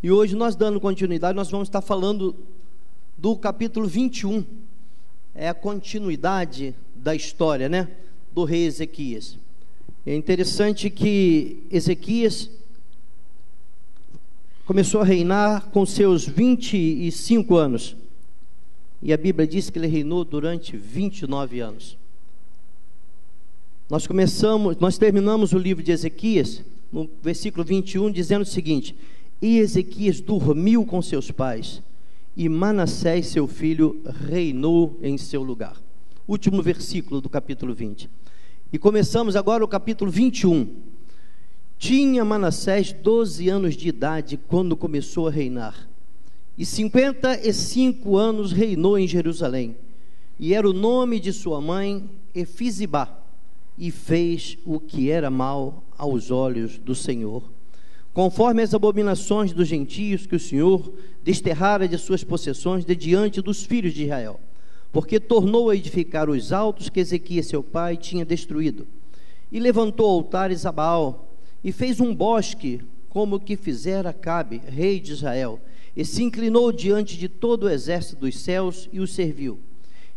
E hoje, nós dando continuidade, nós vamos estar falando do capítulo 21. É a continuidade da história, né? Do rei Ezequias. É interessante que Ezequias começou a reinar com seus 25 anos. E a Bíblia diz que ele reinou durante 29 anos. Nós terminamos o livro de Ezequias, no versículo 21, dizendo o seguinte: e Ezequias dormiu com seus pais, e Manassés, seu filho, reinou em seu lugar. Último versículo do capítulo 20. E começamos agora o capítulo 21. Tinha Manassés 12 anos de idade quando começou a reinar, e 55 anos reinou em Jerusalém. E era o nome de sua mãe Efizibá, e fez o que era mal aos olhos do Senhor, conforme as abominações dos gentios que o Senhor desterrara de suas possessões de diante dos filhos de Israel, porque tornou a edificar os altos que Ezequias seu pai tinha destruído, e levantou altares a Baal, e fez um bosque como o que fizera Acabe, rei de Israel, e se inclinou diante de todo o exército dos céus e o serviu,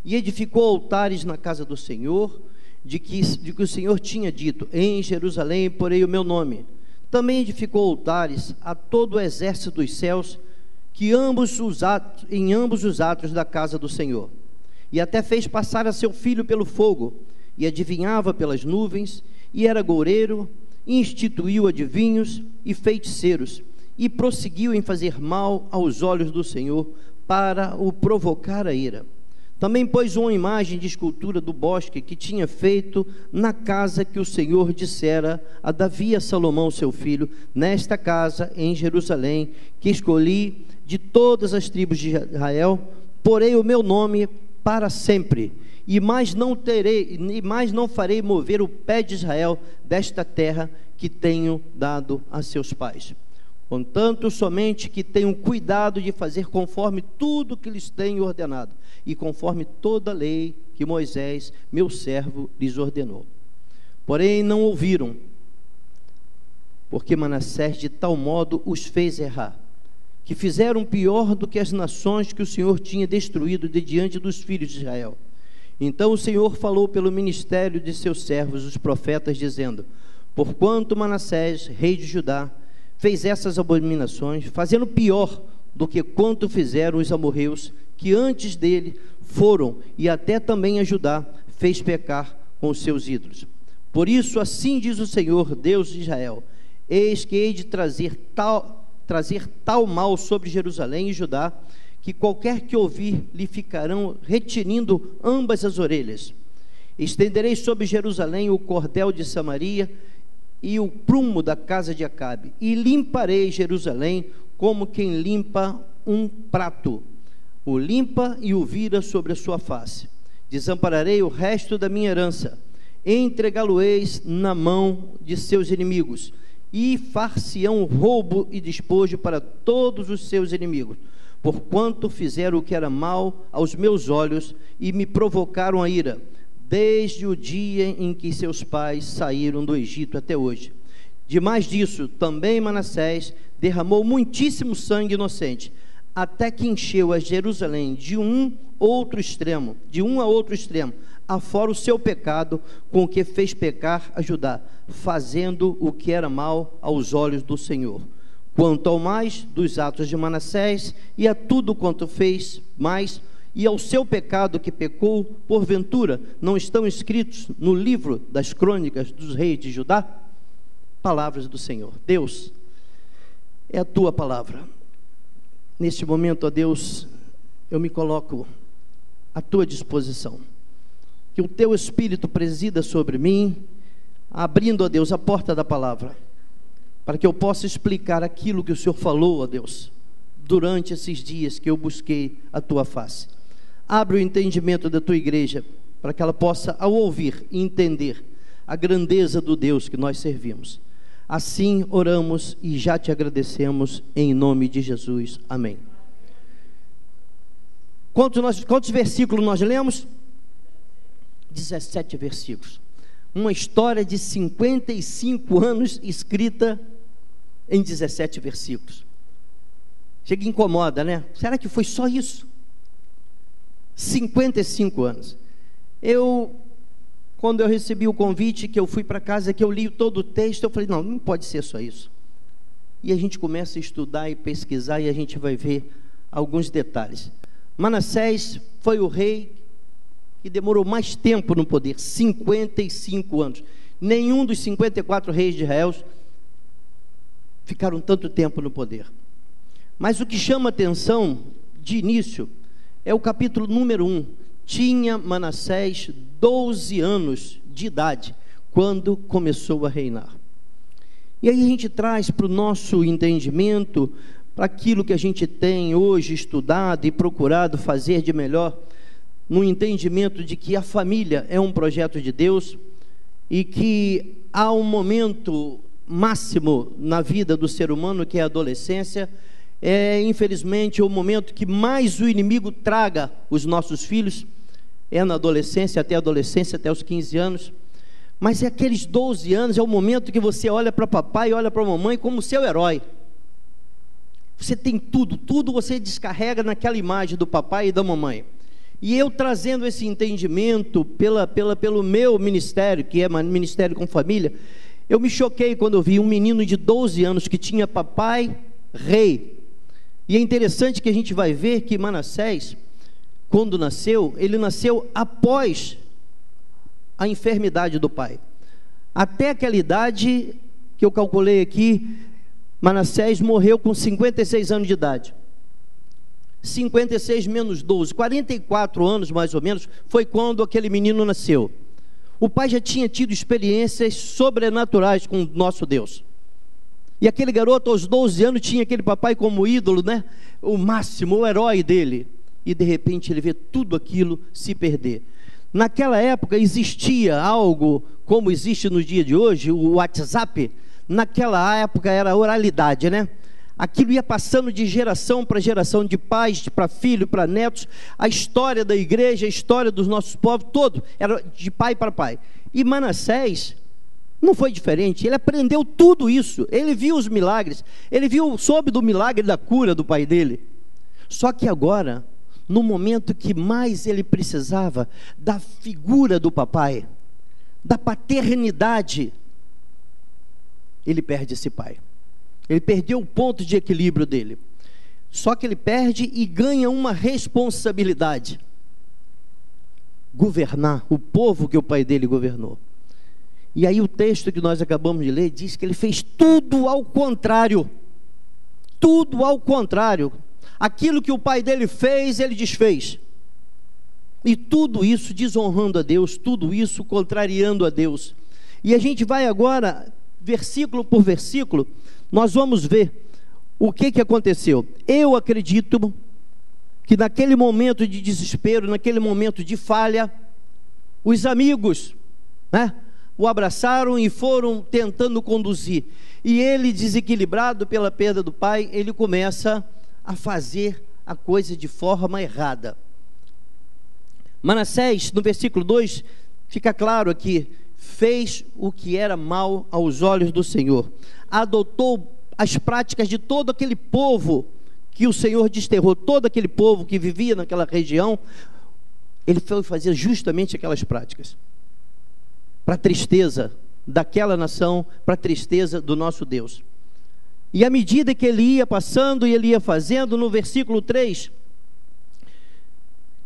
e edificou altares na casa do Senhor, de que o Senhor tinha dito: em Jerusalém porei o meu nome. Também edificou altares a todo o exército dos céus, em ambos os atos da casa do Senhor. E até fez passar a seu filho pelo fogo, e adivinhava pelas nuvens, e era goureiro, e instituiu adivinhos e feiticeiros, e prosseguiu em fazer mal aos olhos do Senhor, para o provocar a ira. Também pôs uma imagem de escultura do bosque que tinha feito na casa que o Senhor dissera a Davi e a Salomão seu filho: nesta casa em Jerusalém, que escolhi de todas as tribos de Israel, porei o meu nome para sempre, e mais não farei mover o pé de Israel desta terra que tenho dado a seus pais. Contanto somente que tenham cuidado de fazer conforme tudo que lhes tenho ordenado, e conforme toda a lei que Moisés, meu servo, lhes ordenou. Porém não ouviram, porque Manassés de tal modo os fez errar, que fizeram pior do que as nações que o Senhor tinha destruído de diante dos filhos de Israel. Então o Senhor falou pelo ministério de seus servos, os profetas, dizendo: porquanto Manassés, rei de Judá, fez essas abominações, fazendo pior do que quanto fizeram os amorreus, que antes dele foram, e até também a Judá fez pecar com os seus ídolos. Por isso assim diz o Senhor, Deus de Israel: eis que hei de trazer tal mal sobre Jerusalém e Judá, que qualquer que ouvir lhe ficarão retinindo ambas as orelhas. Estenderei sobre Jerusalém o cordel de Samaria e o prumo da casa de Acabe, e limparei Jerusalém como quem limpa um prato, o limpa e o vira sobre a sua face. Desampararei o resto da minha herança, entregá-lo-eis na mão de seus inimigos, e far-se-ão roubo e despojo para todos os seus inimigos, porquanto fizeram o que era mal aos meus olhos, e me provocaram a ira, desde o dia em que seus pais saíram do Egito até hoje. Demais disso, também Manassés derramou muitíssimo sangue inocente, até que encheu a Jerusalém de um a outro extremo, afora o seu pecado, com o que fez pecar a Judá, fazendo o que era mal aos olhos do Senhor. Quanto ao mais dos atos de Manassés, e a tudo quanto fez mais, e ao seu pecado que pecou, porventura, não estão escritos no livro das crônicas dos reis de Judá? Palavras do Senhor. Deus, é a tua palavra. Neste momento, ó Deus, eu me coloco à tua disposição. Que o teu Espírito presida sobre mim, abrindo, ó Deus, a porta da palavra, para que eu possa explicar aquilo que o Senhor falou, ó Deus, durante esses dias que eu busquei a tua face. Abre o entendimento da tua igreja, para que ela possa, ao ouvir e entender a grandeza do Deus que nós servimos. Assim oramos e já te agradecemos, em nome de Jesus. Amém. Quantos versículos nós lemos? 17 versículos. Uma história de 55 anos escrita em 17 versículos. Chega e incomoda, né? Será que foi só isso? 55 anos. Quando eu recebi o convite, que eu fui para casa, que eu li todo o texto, eu falei, não pode ser só isso. E a gente começa a estudar e pesquisar, e a gente vai ver alguns detalhes. Manassés foi o rei que demorou mais tempo no poder, 55 anos. Nenhum dos 54 reis de Israel ficaram tanto tempo no poder. Mas o que chama atenção de início é o capítulo número 1. Tinha Manassés 12 anos de idade quando começou a reinar. E aí a gente traz para o nosso entendimento, para aquilo que a gente tem hoje estudado e procurado fazer de melhor, no entendimento de que a família é um projeto de Deus e que há um momento máximo na vida do ser humano, que é a adolescência. Infelizmente o momento que mais o inimigo traga os nossos filhos é na adolescência, até os 15 anos. Mas aqueles 12 anos é o momento que você olha para papai e olha para mamãe como seu herói. Você tem tudo você descarrega naquela imagem do papai e da mamãe. E eu trazendo esse entendimento pelo meu ministério, que é Ministério com Família, eu me choquei quando eu vi um menino de 12 anos que tinha papai rei. E é interessante que a gente vai ver que Manassés, quando nasceu, ele nasceu após a enfermidade do pai. Até aquela idade que eu calculei aqui, Manassés morreu com 56 anos de idade. 56 menos 12, 44 anos mais ou menos, foi quando aquele menino nasceu. O pai já tinha tido experiências sobrenaturais com o nosso Deus. E aquele garoto aos 12 anos tinha aquele papai como ídolo, né? O máximo, o herói dele. E de repente ele vê tudo aquilo se perder. Naquela época existia algo como existe no dia de hoje, o WhatsApp. Naquela época era oralidade, né? Aquilo ia passando de geração para geração, de pais para filho, para netos. A história da igreja, a história dos nossos povos, todo era de pai para pai. E Manassés não foi diferente. Ele aprendeu tudo isso. Ele viu os milagres. Ele soube do milagre da cura do pai dele. Só que agora, no momento que mais ele precisava da figura do papai, da paternidade, ele perde esse pai. Ele perdeu o ponto de equilíbrio dele. Só que ele perde e ganha uma responsabilidade: governar o povo que o pai dele governou. E aí o texto que nós acabamos de ler diz que ele fez tudo ao contrário. Tudo ao contrário. Aquilo que o pai dele fez, ele desfez. E tudo isso desonrando a Deus, tudo isso contrariando a Deus. E a gente vai agora, versículo por versículo, nós vamos ver o que aconteceu. Eu acredito que naquele momento de desespero, naquele momento de falha, os amigos, né, o abraçaram e foram tentando conduzir. E ele, desequilibrado pela perda do pai, ele começa a fazer a coisa de forma errada. Manassés, no versículo 2, fica claro aqui: fez o que era mal aos olhos do Senhor, adotou as práticas de todo aquele povo que o Senhor desterrou, todo aquele povo que vivia naquela região. Ele foi fazer justamente aquelas práticas, para a tristeza daquela nação, para a tristeza do nosso Deus. E à medida que ele ia passando e ele ia fazendo, no versículo 3,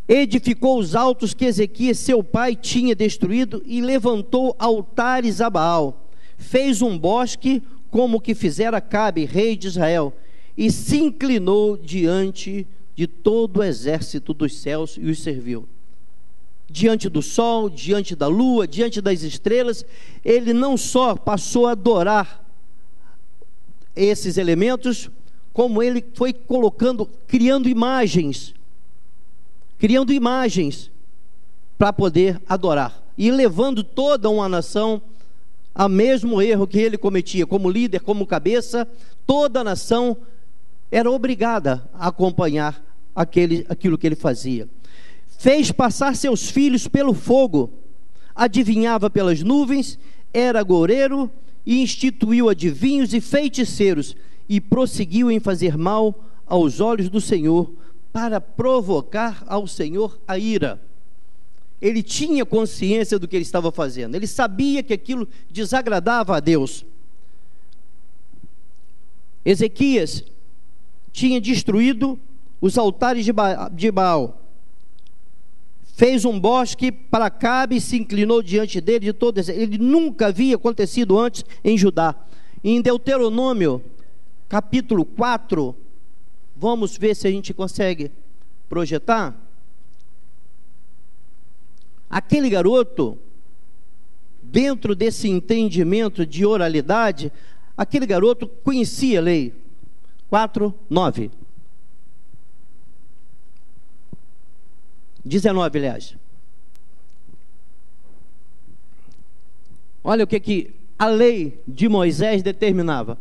edificou os altos que Ezequias, seu pai, tinha destruído, e levantou altares a Baal. Fez um bosque, como que fizera Acabe, rei de Israel, e se inclinou diante de todo o exército dos céus e os serviu. Diante do sol, diante da lua, diante das estrelas, ele não só passou a adorar esses elementos, como ele foi criando imagens para poder adorar, e levando toda uma nação ao mesmo erro que ele cometia. Como líder, como cabeça, toda a nação era obrigada a acompanhar aquilo que ele fazia. Fez passar seus filhos pelo fogo, adivinhava pelas nuvens, era agoureiro, e instituiu adivinhos e feiticeiros, e prosseguiu em fazer mal aos olhos do Senhor, para provocar ao Senhor a ira. Ele tinha consciência do que ele estava fazendo, ele sabia que aquilo desagradava a Deus. Ezequias tinha destruído os altares de Baal, fez um bosque para Acabe e se inclinou diante dele de todo esse. Ele nunca havia acontecido antes em Judá. Em Deuteronômio, capítulo 4, vamos ver se a gente consegue projetar. Aquele garoto, dentro desse entendimento de oralidade, aquele garoto conhecia a lei. 4:9. 19, aliás. Olha o que a lei de Moisés determinava: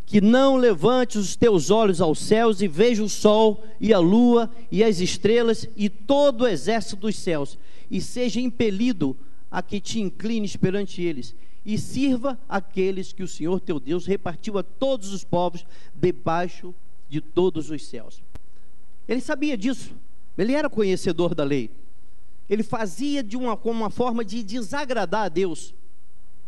que não levantes os teus olhos aos céus e veja o sol e a lua e as estrelas e todo o exército dos céus, e seja impelido a que te inclines perante eles, e sirva aqueles que o Senhor teu Deus repartiu a todos os povos debaixo de todos os céus. Ele sabia disso, ele era conhecedor da lei, ele fazia como uma forma de desagradar a Deus,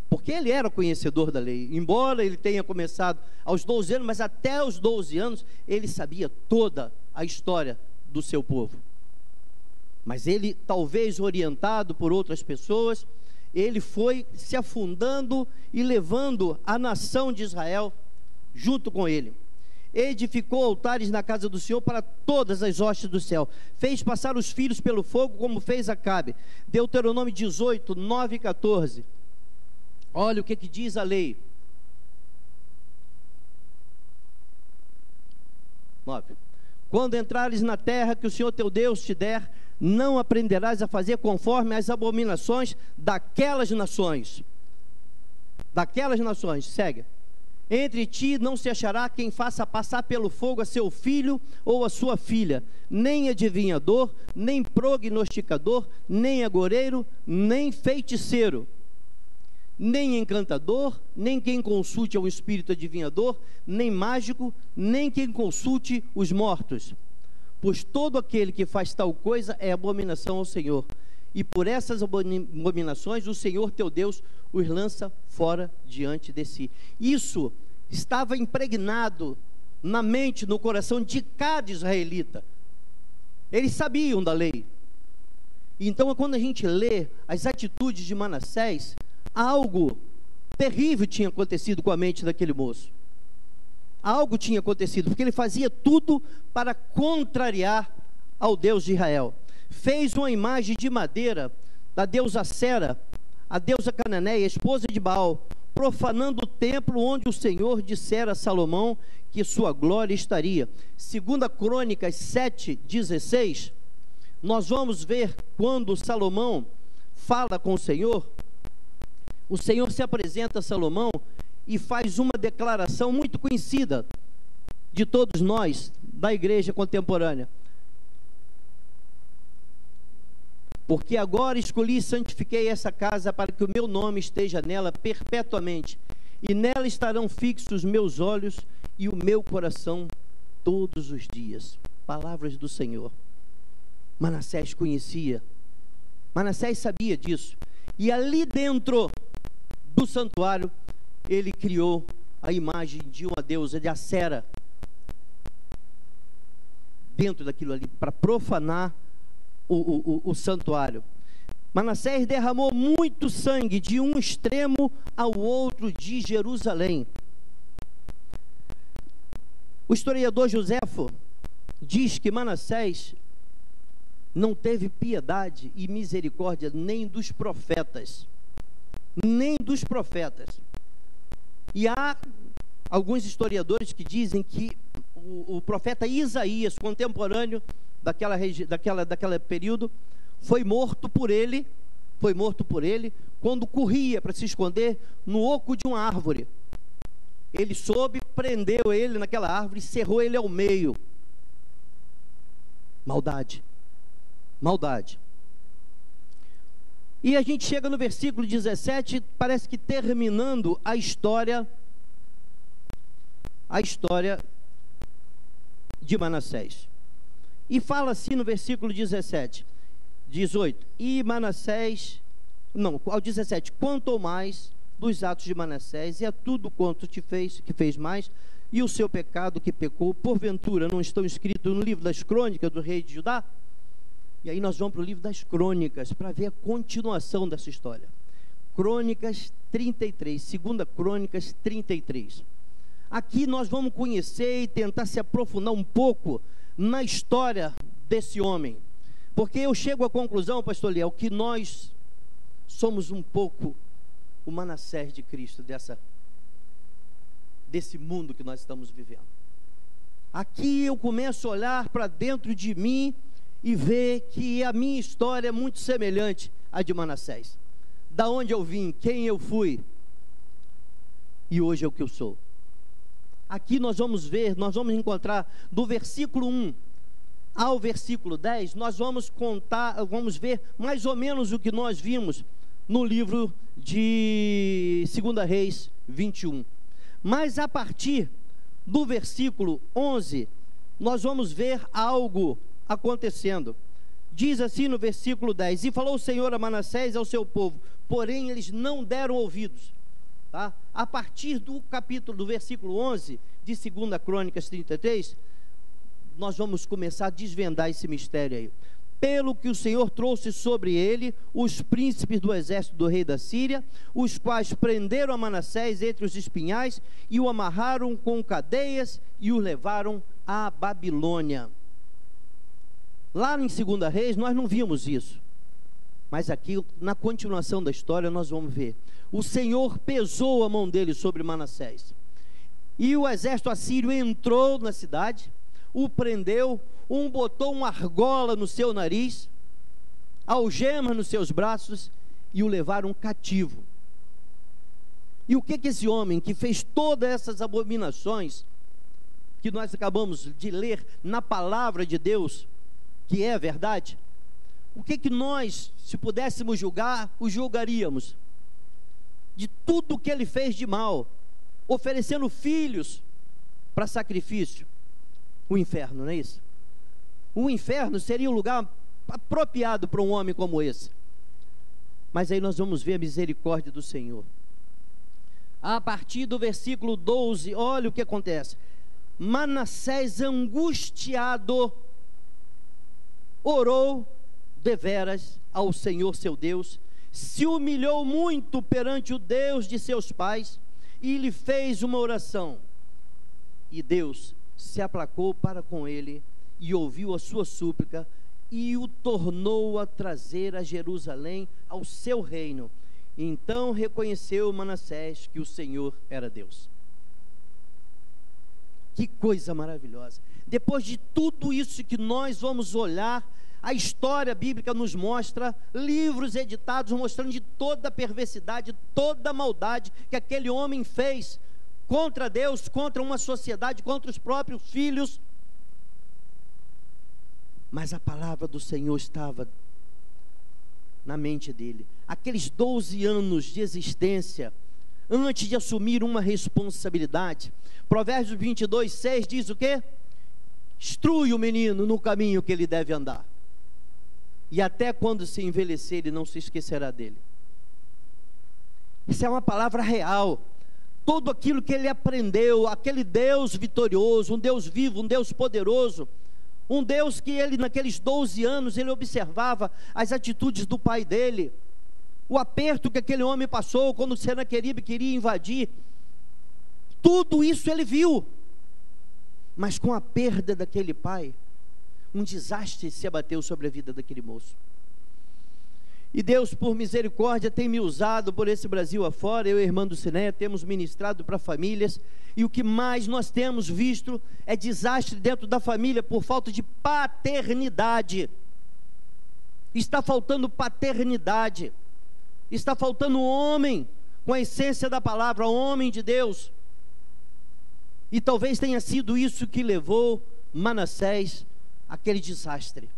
porque ele era conhecedor da lei. Embora ele tenha começado aos 12 anos, mas até os 12 anos ele sabia toda a história do seu povo. Mas ele, talvez orientado por outras pessoas, ele foi se afundando e levando a nação de Israel junto com ele. Edificou altares na casa do Senhor para todas as hostes do céu, fez passar os filhos pelo fogo, como fez Acabe. Deuteronômio 18, 9 e 14. Olha o que diz a lei. 9. Quando entrares na terra que o Senhor teu Deus te der, não aprenderás a fazer conforme as abominações daquelas nações. Daquelas nações, segue. Entre ti não se achará quem faça passar pelo fogo a seu filho ou a sua filha, nem adivinhador, nem prognosticador, nem agoreiro, nem feiticeiro, nem encantador, nem quem consulte ao espírito adivinhador, nem mágico, nem quem consulte os mortos. Pois todo aquele que faz tal coisa é abominação ao Senhor, e por essas abominações o Senhor teu Deus os lança fora diante de si. Isso estava impregnado na mente, no coração de cada israelita. Eles sabiam da lei. Então, quando a gente lê as atitudes de Manassés, algo terrível tinha acontecido com a mente daquele moço. Algo tinha acontecido, porque ele fazia tudo para contrariar ao Deus de Israel. Fez uma imagem de madeira da deusa Sera, a deusa cananeia, esposa de Baal, profanando o templo onde o Senhor dissera a Salomão que sua glória estaria. 2 Crônicas 7:16, nós vamos ver quando Salomão fala com o Senhor se apresenta a Salomão e faz uma declaração muito conhecida de todos nós, da igreja contemporânea. Porque agora escolhi e santifiquei essa casa para que o meu nome esteja nela perpetuamente, e nela estarão fixos meus olhos e o meu coração todos os dias. Palavras do Senhor. Manassés conhecia, Manassés sabia disso, e ali dentro do santuário ele criou a imagem de uma deusa, de Acera, dentro daquilo ali, para profanar o santuário. Manassés derramou muito sangue de um extremo ao outro de Jerusalém. O historiador Joséfo diz que Manassés não teve piedade e misericórdia nem dos profetas, e há alguns historiadores que dizem que o profeta Isaías, contemporâneo daquele período, foi morto por ele quando corria para se esconder no oco de uma árvore. Ele soube, prendeu ele naquela árvore e cerrou ele ao meio. Maldade. E a gente chega no versículo 17, parece que terminando a história de Manassés. E fala assim no versículo 18, e Manassés, não, ao 17, quanto ao mais dos atos de Manassés, e a tudo quanto te fez, que fez mais, e o seu pecado que pecou, porventura não estão escritos no livro das crônicas do rei de Judá? E aí nós vamos para o livro das crônicas, para ver a continuação dessa história. Crônicas 33, 2 Crônicas 33. Aqui nós vamos conhecer e tentar se aprofundar um pouco na história desse homem, porque eu chego à conclusão, pastor Liel, que nós somos um pouco o Manassés de Cristo, desse mundo que nós estamos vivendo. Aqui eu começo a olhar para dentro de mim e ver que a minha história é muito semelhante à de Manassés. Da onde eu vim, quem eu fui, e hoje é o que eu sou. Aqui nós vamos encontrar do versículo 1 ao versículo 10, nós vamos ver mais ou menos o que nós vimos no livro de 2 Reis 21. Mas a partir do versículo 11, nós vamos ver algo acontecendo. Diz assim no versículo 10, e falou o Senhor a Manassés e ao seu povo, porém eles não deram ouvidos. Tá? A partir do versículo 11 de 2 Crônicas 33, nós vamos começar a desvendar esse mistério aí. Pelo que o Senhor trouxe sobre ele os príncipes do exército do rei da Síria, os quais prenderam a Manassés entre os espinhais e o amarraram com cadeias e o levaram à Babilônia. Lá em 2 Reis nós não vimos isso, mas aqui na continuação da história nós vamos ver. O Senhor pesou a mão dele sobre Manassés, e o exército assírio entrou na cidade, o prendeu, botou uma argola no seu nariz, algemas nos seus braços, e o levaram cativo. E o que esse homem que fez todas essas abominações, que nós acabamos de ler na palavra de Deus, que é a verdade, o que nós, se pudéssemos julgar, o julgaríamos? De tudo que ele fez de mal, oferecendo filhos para sacrifício. O inferno, não é isso? O inferno seria um lugar apropriado para um homem como esse. Mas aí nós vamos ver a misericórdia do Senhor. A partir do versículo 12, olha o que acontece. Manassés, angustiado, orou deveras ao Senhor seu Deus, se humilhou muito perante o Deus de seus pais, e lhe fez uma oração, e Deus se aplacou para com ele, e ouviu a sua súplica, e o tornou a trazer a Jerusalém, ao seu reino. Então reconheceu Manassés que o Senhor era Deus. Que coisa maravilhosa! Depois de tudo isso que nós vamos olhar, a história bíblica nos mostra livros editados mostrando de toda a perversidade, toda a maldade que aquele homem fez contra Deus, contra uma sociedade, contra os próprios filhos. Mas a palavra do Senhor estava na mente dele. Aqueles 12 anos de existência, antes de assumir uma responsabilidade. Provérbios 22, 6 diz o quê? Instrui o menino no caminho que ele deve andar, e até quando se envelhecer ele não se esquecerá dele. Isso é uma palavra real. Tudo aquilo que ele aprendeu, aquele Deus vitorioso, um Deus vivo, um Deus poderoso, um Deus que ele naqueles 12 anos, ele observava as atitudes do pai dele, o aperto que aquele homem passou quando Senaqueribe queria invadir, tudo isso ele viu. Mas com a perda daquele pai, um desastre se abateu sobre a vida daquele moço. E Deus, por misericórdia, tem me usado por esse Brasil afora. Eu e a irmã Dulcineia temos ministrado para famílias, e o que mais nós temos visto é desastre dentro da família por falta de paternidade. Está faltando paternidade, está faltando homem com a essência da palavra, homem de Deus. E talvez tenha sido isso que levou Manassés àquele desastre.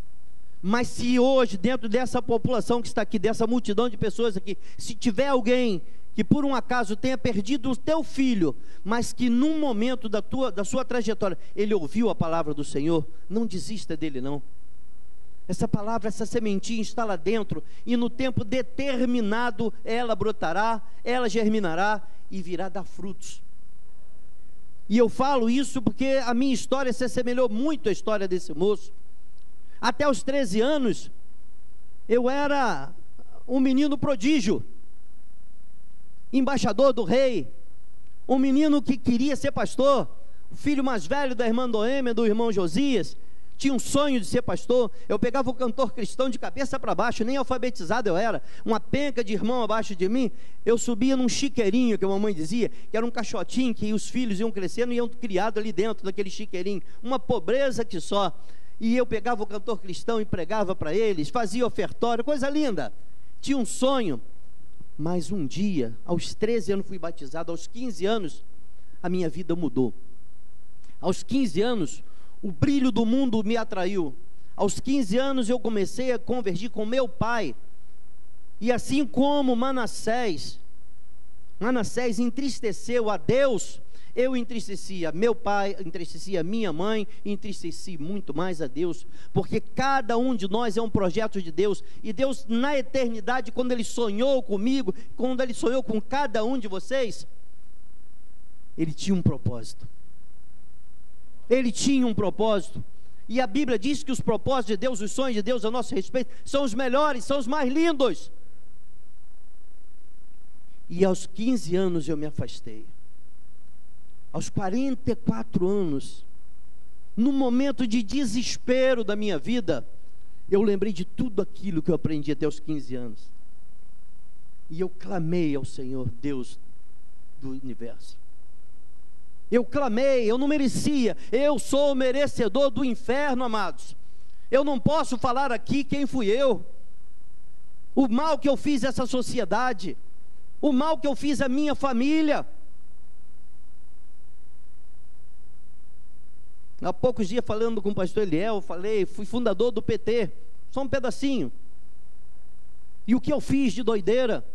Mas se hoje, dentro dessa população que está aqui, dessa multidão de pessoas aqui, se tiver alguém que por um acaso tenha perdido o teu filho, mas que num momento da sua trajetória, ele ouviu a palavra do Senhor, não desista dele não. Essa palavra, essa sementinha está lá dentro, e no tempo determinado, ela brotará, ela germinará, e virá dar frutos. E eu falo isso porque a minha história se assemelhou muito à história desse moço. Até os 13 anos, eu era um menino prodígio, embaixador do rei, um menino que queria ser pastor, o filho mais velho da irmã Noêmia, do irmão Josias, tinha um sonho de ser pastor. Eu pegava o cantor cristão de cabeça para baixo, nem alfabetizado eu era, uma penca de irmão abaixo de mim. Eu subia num chiqueirinho, que a mamãe dizia, que era um caixotinho que os filhos iam crescendo e iam criados ali dentro daquele chiqueirinho, uma pobreza que só. E eu pegava o cantor cristão e pregava para eles, fazia ofertório, coisa linda. Tinha um sonho. Mas um dia, aos 13 anos fui batizado, aos 15 anos, a minha vida mudou. Aos 15 anos, o brilho do mundo me atraiu. Aos 15 anos eu comecei a convergir com meu pai. E assim como Manassés entristeceu a Deus, eu entristecia meu pai, entristecia minha mãe, entristeci muito mais a Deus, porque cada um de nós é um projeto de Deus, e Deus na eternidade, quando Ele sonhou comigo, quando Ele sonhou com cada um de vocês, Ele tinha um propósito. Ele tinha um propósito, e a Bíblia diz que os propósitos de Deus, os sonhos de Deus a nosso respeito, são os melhores, são os mais lindos. E aos 15 anos eu me afastei. Aos 44 anos, num momento de desespero da minha vida, eu lembrei de tudo aquilo que eu aprendi até os 15 anos. E eu clamei ao Senhor, Deus do universo. Eu clamei, eu não merecia, eu sou o merecedor do inferno, amados. Eu não posso falar aqui quem fui eu, o mal que eu fiz a essa sociedade, o mal que eu fiz à minha família. Há poucos dias, falando com o pastor Eliel, fui fundador do PT, só um pedacinho. E o que eu fiz de doideira,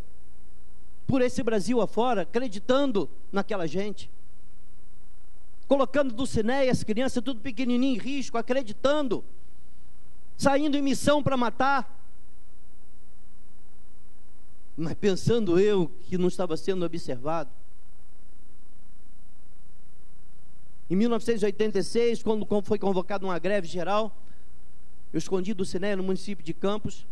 por esse Brasil afora, acreditando naquela gente, colocando do Cineia as crianças tudo pequenininho em risco, acreditando, saindo em missão para matar, mas pensando eu que não estava sendo observado. Em 1986, quando foi convocada uma greve geral, eu escondi do Cineia no município de Campos,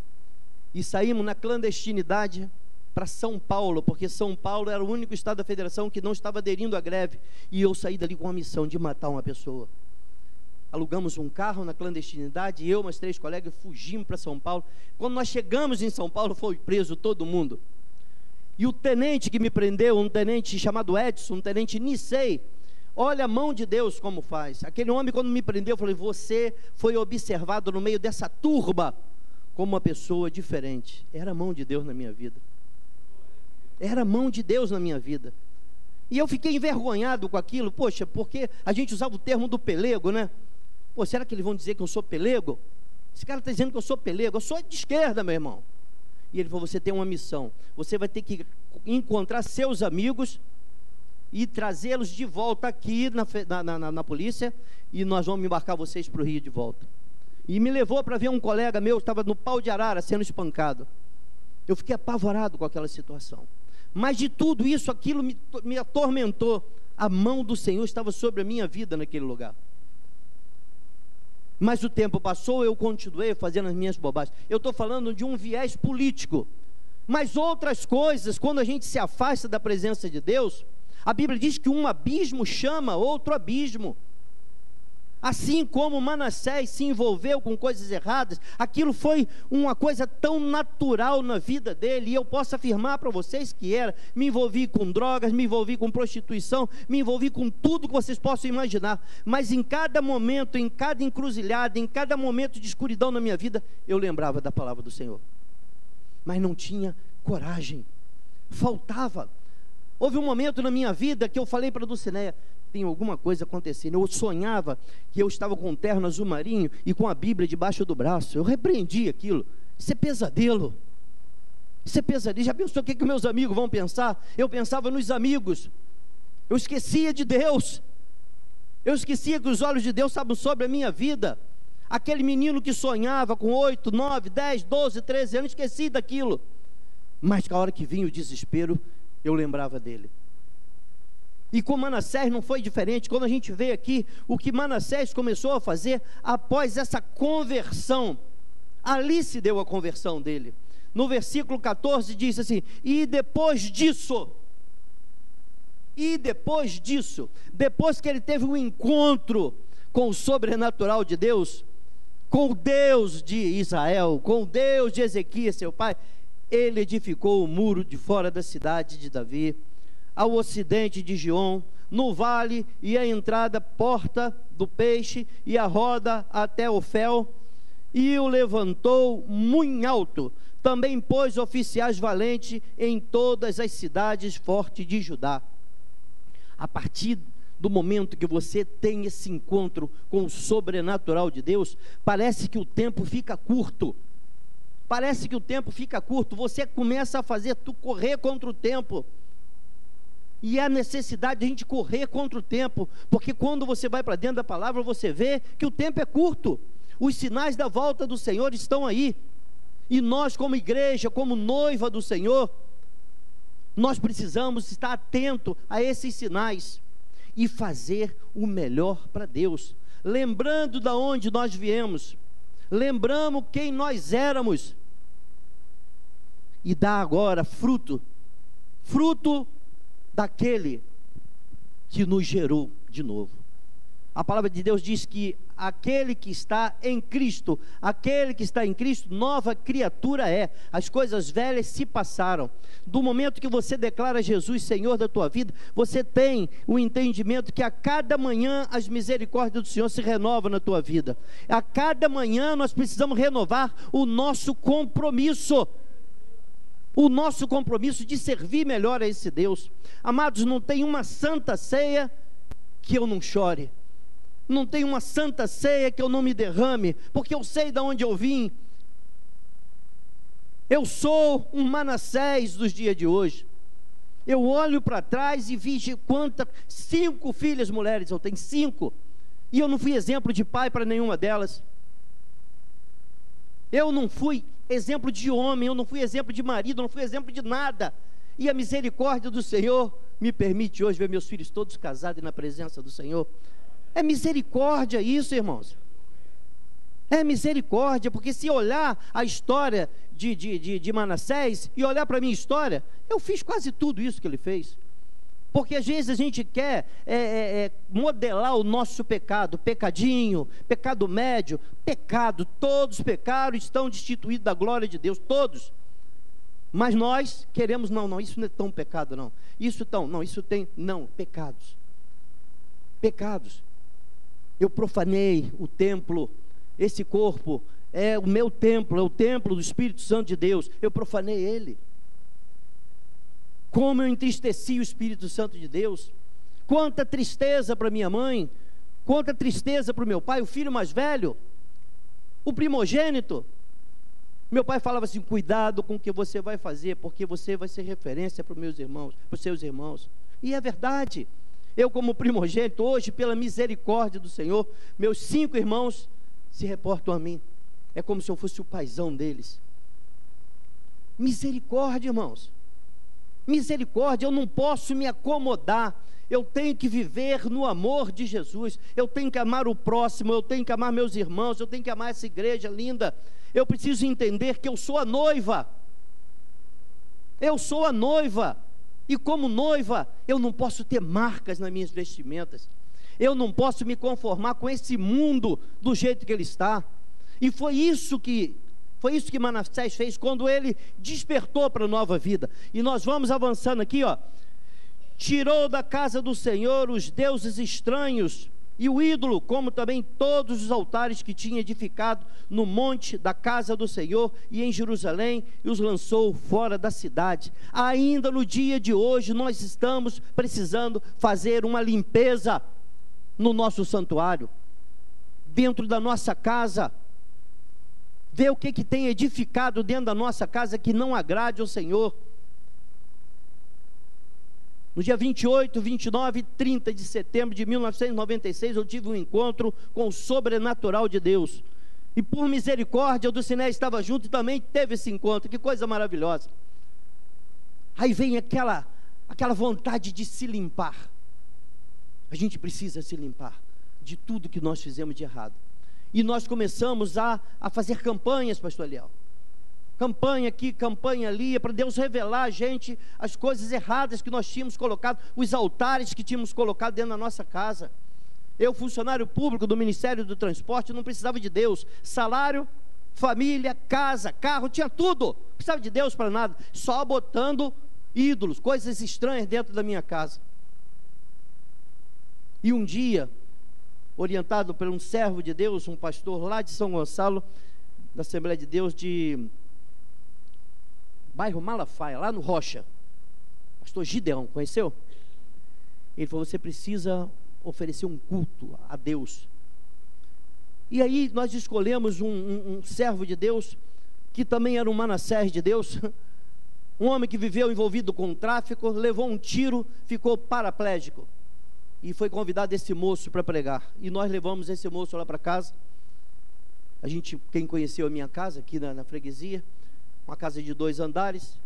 e saímos na clandestinidade para São Paulo, porque São Paulo era o único estado da federação que não estava aderindo à greve, e eu saí dali com a missão de matar uma pessoa. Alugamos um carro na clandestinidade, eu e mais 3 colegas fugimos para São Paulo. Quando nós chegamos em São Paulo, foi preso todo mundo. E o tenente que me prendeu, um tenente chamado Edson, um tenente Nissei, olha a mão de Deus como faz. Aquele homem, quando me prendeu, eu falei: você foi observado no meio dessa turba como uma pessoa diferente. Era a mão de Deus na minha vida. Era a mão de Deus na minha vida. E eu fiquei envergonhado com aquilo. Poxa, porque a gente usava o termo do pelego, né? Pô, será que eles vão dizer que eu sou pelego? Esse cara está dizendo que eu sou pelego. Eu sou de esquerda, meu irmão. E ele falou: você tem uma missão. Você vai ter que encontrar seus amigos e trazê-los de volta aqui na polícia, e nós vamos embarcar vocês para o Rio de volta. E me levou para ver um colega meu que estava no pau de arara sendo espancado. Eu fiquei apavorado com aquela situação. Mas de tudo isso, aquilo me atormentou. A mão do Senhor estava sobre a minha vida naquele lugar. Mas o tempo passou, eu continuei fazendo as minhas bobagens. Eu estou falando de um viés político. Mas outras coisas, quando a gente se afasta da presença de Deus, a Bíblia diz que um abismo chama outro abismo. Assim como Manassés se envolveu com coisas erradas, aquilo foi uma coisa tão natural na vida dele, e eu posso afirmar para vocês que era. Me envolvi com drogas, me envolvi com prostituição, me envolvi com tudo que vocês possam imaginar, mas em cada momento, em cada encruzilhada, em cada momento de escuridão na minha vida, eu lembrava da palavra do Senhor, mas não tinha coragem, faltava. Houve um momento na minha vida que eu falei para a Dulcineia: tem alguma coisa acontecendo. Eu sonhava que eu estava com um terno azul marinho e com a Bíblia debaixo do braço. Eu repreendi aquilo. Isso é pesadelo. Você pensaria, já pensou o que meus amigos vão pensar? Eu pensava nos amigos, eu esquecia de Deus, eu esquecia que os olhos de Deus estavam sobre a minha vida. Aquele menino que sonhava com 8, 9, 10, 12, 13 anos, esqueci daquilo, mas a hora que vinha o desespero, eu lembrava dele. E com Manassés não foi diferente. Quando a gente vê aqui o que Manassés começou a fazer após essa conversão, ali se deu a conversão dele. No versículo 14 diz assim: e depois disso, depois que ele teve um encontro com o sobrenatural de Deus, com o Deus de Israel, com o Deus de Ezequias, seu pai, ele edificou o muro de fora da cidade de Davi, ao ocidente de Giom, no vale, e a entrada, porta do peixe, e a roda até Ofel, e o levantou muito alto. Também pôs oficiais valentes em todas as cidades fortes de Judá. A partir do momento que você tem esse encontro com o sobrenatural de Deus, parece que o tempo fica curto. Você começa a fazer correr contra o tempo. E é a necessidade de a gente correr contra o tempo, porque quando você vai para dentro da palavra, você vê que o tempo é curto. Os sinais da volta do Senhor estão aí. E nós, como igreja, como noiva do Senhor, nós precisamos estar atento a esses sinais e fazer o melhor para Deus, lembrando de onde nós viemos, lembramos quem nós éramos, e dar agora fruto daquele que nos gerou de novo. A palavra de Deus diz que aquele que está em Cristo, nova criatura é. As coisas velhas se passaram. Do momento que você declara Jesus Senhor da tua vida, você tem o entendimento que a cada manhã as misericórdias do Senhor se renovam na tua vida. A cada manhã nós precisamos renovar o nosso compromisso de servir melhor a esse Deus. Amados, não tem uma santa ceia que eu não chore, não tem uma santa ceia que eu não me derrame, porque eu sei de onde eu vim. Eu sou um Manassés dos dias de hoje. Eu olho para trás e vi 5 filhas mulheres, eu tenho 5, e eu não fui exemplo de pai para nenhuma delas. Eu não fui exemplo de homem, eu não fui exemplo de marido, eu não fui exemplo de nada. E a misericórdia do Senhor me permite hoje ver meus filhos todos casados e na presença do Senhor. É misericórdia isso, irmãos. É misericórdia, porque se olhar a história de Manassés e olhar para a minha história, eu fiz quase tudo isso que ele fez. Porque às vezes a gente quer modelar o nosso pecado, pecadinho, pecado médio, pecado, todos pecaram e estão destituídos da glória de Deus, todos. Mas nós queremos, não, isso não é tão pecado não, pecados. Eu profanei o templo, esse corpo é o meu templo, é o templo do Espírito Santo de Deus, eu profanei ele. Como eu entristeci o Espírito Santo de Deus, quanta tristeza para minha mãe, quanta tristeza para o meu pai, o filho mais velho, o primogênito. Meu pai falava assim: cuidado com o que você vai fazer, porque você vai ser referência para os meus irmãos, para os seus irmãos. E é verdade. Eu, como primogênito, hoje, pela misericórdia do Senhor, meus 5 irmãos se reportam a mim. É como se eu fosse o paizão deles. Misericórdia, irmãos. Misericórdia. Eu não posso me acomodar. Eu tenho que viver no amor de Jesus. Eu tenho que amar o próximo. Eu tenho que amar meus irmãos. Eu tenho que amar essa igreja linda. Eu preciso entender que eu sou a noiva. Eu sou a noiva. E como noiva, eu não posso ter marcas nas minhas vestimentas. Eu não posso me conformar com esse mundo do jeito que ele está. E foi isso que Manassés fez quando ele despertou para a nova vida. E nós vamos avançando aqui, ó. Tirou da casa do Senhor os deuses estranhos e o ídolo, como também todos os altares que tinha edificado no monte da casa do Senhor e em Jerusalém, e os lançou fora da cidade. Ainda no dia de hoje nós estamos precisando fazer uma limpeza no nosso santuário, dentro da nossa casa. ver o que tem edificado dentro da nossa casa que não agrade ao Senhor. No dia 28, 29 e 30 de setembro de 1996, eu tive um encontro com o sobrenatural de Deus. E por misericórdia, o Dulcinea estava junto e também teve esse encontro. Que coisa maravilhosa. Aí vem aquela vontade de se limpar. A gente precisa se limpar de tudo que nós fizemos de errado. E nós começamos a fazer campanhas, pastor Eliel. Campanha aqui, campanha ali, para Deus revelar a gente as coisas erradas que nós tínhamos colocado, os altares que tínhamos colocado dentro da nossa casa. Eu, funcionário público do Ministério do Transporte, não precisava de Deus. Salário, família, casa, carro, tinha tudo. Não precisava de Deus para nada, só botando ídolos, coisas estranhas dentro da minha casa. E um dia, orientado por um servo de Deus, um pastor lá de São Gonçalo, da Assembleia de Deus de bairro Malafaia, lá no Rocha, pastor Gideão, conheceu? Ele falou: você precisa oferecer um culto a Deus. E aí nós escolhemos um servo de Deus, que também era um Manassés de Deus, um homem que viveu envolvido com tráfico, levou um tiro, ficou paraplégico, e foi convidado esse moço para pregar, e nós levamos esse moço lá para casa. Quem conheceu a minha casa, aqui na freguesia, uma casa de 2 andares,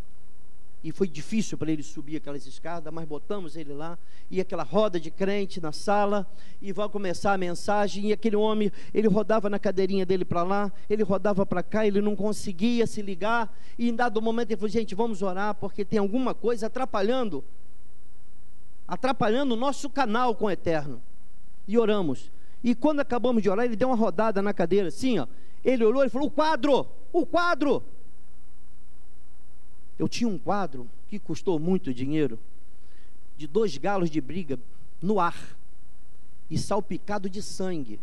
e foi difícil para ele subir aquelas escadas, mas botamos ele lá, e aquela roda de crente na sala, e vai começar a mensagem, e aquele homem, ele rodava na cadeirinha dele para lá, ele rodava para cá, ele não conseguia se ligar, e em dado momento ele falou: gente, vamos orar, porque tem alguma coisa atrapalhando o nosso canal com o Eterno. E oramos, e quando acabamos de orar, ele deu uma rodada na cadeira, assim, ó, ele olhou e falou: o quadro. Eu tinha um quadro que custou muito dinheiro, de 2 galos de briga no ar, e salpicado de sangue.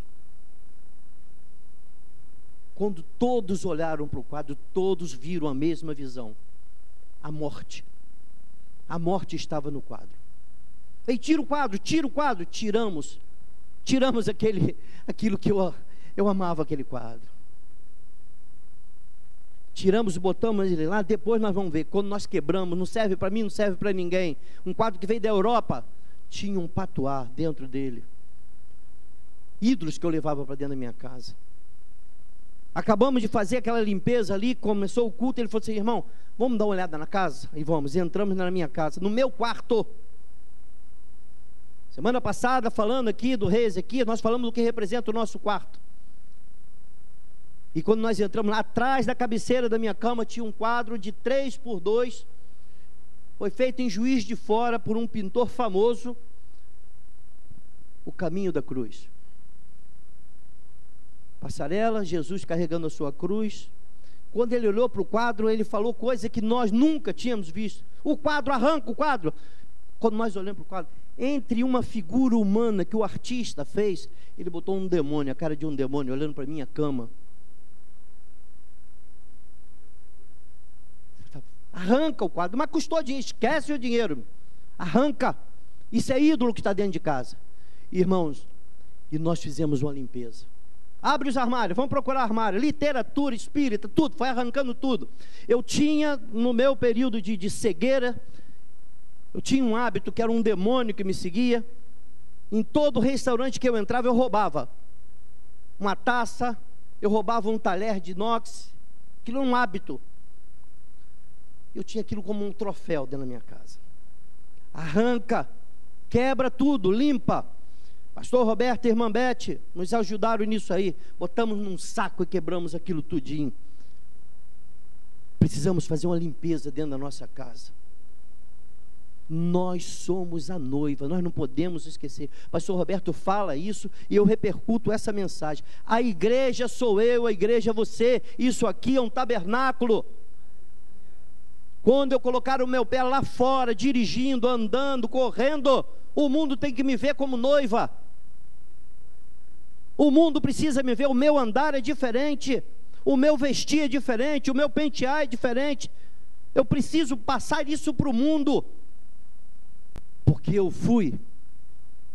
Quando todos olharam para o quadro, todos viram a mesma visão: a morte. A morte estava no quadro. Ei, tira o quadro, tiramos aquilo que eu amava, aquele quadro. Tiramos e botamos ele lá. Depois nós vamos ver, quando nós quebramos, não serve para mim, não serve para ninguém. Um quadro que veio da Europa, tinha um patuá dentro dele, ídolos que eu levava para dentro da minha casa. Acabamos de fazer aquela limpeza ali, começou o culto, ele falou assim: irmão, vamos dar uma olhada na casa? E vamos, entramos na minha casa, no meu quarto. Semana passada, falando aqui do rei Ezequias, nós falamos do que representa o nosso quarto. E quando nós entramos lá atrás da cabeceira da minha cama, tinha um quadro de 3x2, foi feito em Juiz de Fora por um pintor famoso, o Caminho da Cruz. Passarela, Jesus carregando a sua cruz. Quando ele olhou para o quadro, ele falou coisa que nós nunca tínhamos visto. O quadro, arranca o quadro. Quando nós olhamos para o quadro, entre uma figura humana que o artista fez, ele botou um demônio, a cara de um demônio, olhando para a minha cama. Arranca o quadro, mas custou dinheiro, esquece o dinheiro, arranca. Isso é ídolo que está dentro de casa, irmãos. E nós fizemos uma limpeza. Abre os armários, vamos procurar armário, literatura espírita, tudo, foi arrancando tudo. Eu tinha, no meu período de cegueira, eu tinha um hábito que era um demônio que me seguia. Em todo restaurante que eu entrava, eu roubava uma taça, eu roubava um talher de inox. Aquilo era um hábito. Eu tinha aquilo como um troféu dentro da minha casa. Arranca, quebra tudo, limpa. Pastor Roberto e irmã Bete nos ajudaram nisso aí. Botamos num saco e quebramos aquilo tudinho. Precisamos fazer uma limpeza dentro da nossa casa. Nós somos a noiva, nós não podemos esquecer. Pastor Roberto fala isso e eu repercuto essa mensagem. A igreja sou eu, a igreja é você. Isso aqui é um tabernáculo. Quando eu colocar o meu pé lá fora, dirigindo, andando, correndo, o mundo tem que me ver como noiva. O mundo precisa me ver. O meu andar é diferente, o meu vestir é diferente, o meu pentear é diferente. Eu preciso passar isso para o mundo, porque eu fui,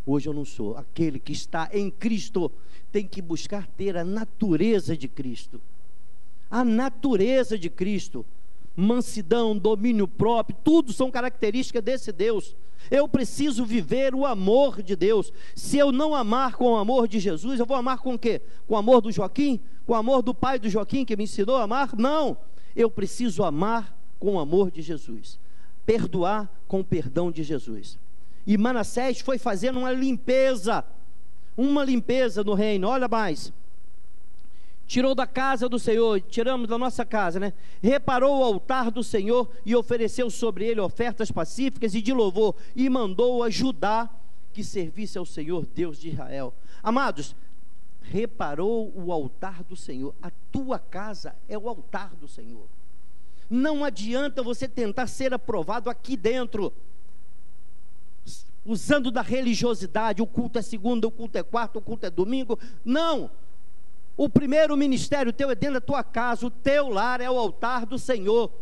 hoje eu não sou. Aquele que está em Cristo tem que buscar ter a natureza de Cristo. a natureza de Cristo. Mansidão, domínio próprio, tudo são características desse Deus. Eu preciso viver o amor de Deus. Se eu não amar com o amor de Jesus, eu vou amar com o quê? Com o amor do Joaquim? Com o amor do pai do Joaquim, que me ensinou a amar? Não, eu preciso amar com o amor de Jesus, perdoar com o perdão de Jesus. E Manassés foi fazendo uma limpeza no reino. Olha mais, tirou da casa do Senhor, tiramos da nossa casa, né? Reparou o altar do Senhor e ofereceu sobre ele ofertas pacíficas e de louvor, e mandou a Judá que servisse ao Senhor, Deus de Israel. Amados, reparou o altar do Senhor. A tua casa é o altar do Senhor. Não adianta você tentar ser aprovado aqui dentro, usando da religiosidade. O culto é segunda, o culto é quarta, o culto é domingo. Não. O primeiro ministério teu é dentro da tua casa. O teu lar é o altar do Senhor.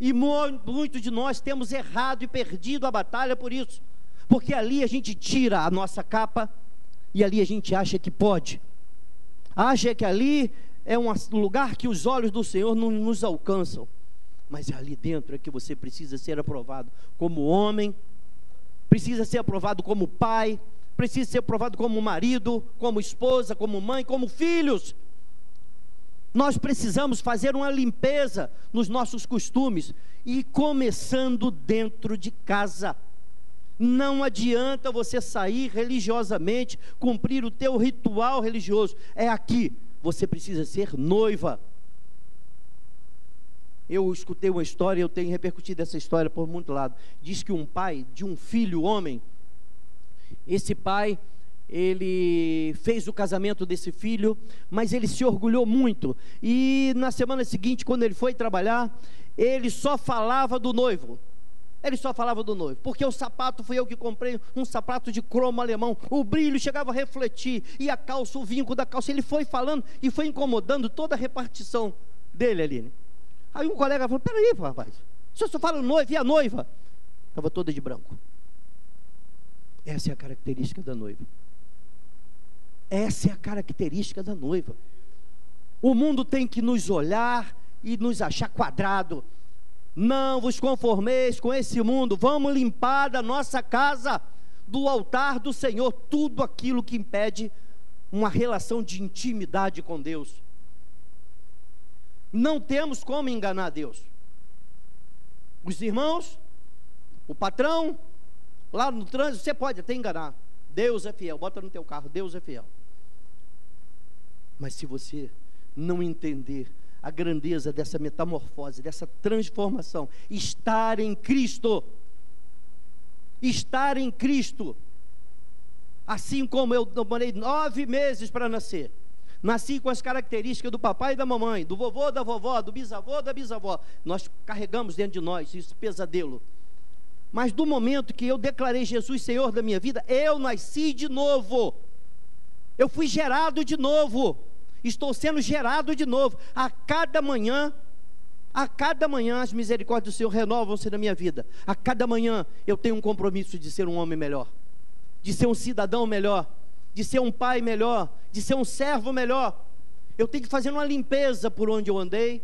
E muitos de nós temos errado e perdido a batalha por isso, porque ali a gente tira a nossa capa, e ali a gente acha que pode, acha que ali é um lugar que os olhos do Senhor não nos alcançam. Mas ali dentro é que você precisa ser aprovado como homem, precisa ser aprovado como pai, precisa ser aprovado como marido, como esposa, como mãe, como filhos. Nós precisamos fazer uma limpeza nos nossos costumes, e começando dentro de casa. Não adianta você sair religiosamente, cumprir o teu ritual religioso. É aqui, você precisa ser noiva. Eu escutei uma história, eu tenho repercutido essa história por muito lado. Diz que um pai de um filho homem, esse pai, ele fez o casamento desse filho, mas ele se orgulhou muito, e na semana seguinte, quando ele foi trabalhar, ele só falava do noivo. Ele só falava do noivo, porque o sapato foi eu que comprei, um sapato de cromo alemão, o brilho chegava a refletir, e a calça, o vinco da calça. Ele foi falando e foi incomodando toda a repartição dele ali. Aí um colega falou: peraí, rapaz, o senhor só fala noivo, e a noiva? Estava toda de branco. Essa é a característica da noiva. Essa é a característica da noiva. O mundo tem que nos olhar e nos achar quadrado. Não vos conformeis com esse mundo. Vamos limpar da nossa casa, do altar do Senhor, tudo aquilo que impede uma relação de intimidade com Deus. Não temos como enganar Deus. Os irmãos, o patrão, lá no trânsito, você pode até enganar. Deus é fiel, bota no teu carro, Deus é fiel. Mas se você não entender a grandeza dessa metamorfose, dessa transformação, estar em Cristo, assim como eu demorei 9 meses para nascer, nasci com as características do papai e da mamãe, do vovô, da vovó, do bisavô, da bisavó. Nós carregamos dentro de nós esse pesadelo. Mas do momento que eu declarei Jesus Senhor da minha vida, eu nasci de novo. Eu fui gerado de novo. Estou sendo gerado de novo. A cada manhã as misericórdias do Senhor renovam-se na minha vida. A cada manhã eu tenho um compromisso de ser um homem melhor, de ser um cidadão melhor, de ser um pai melhor, de ser um servo melhor. Eu tenho que fazer uma limpeza por onde eu andei,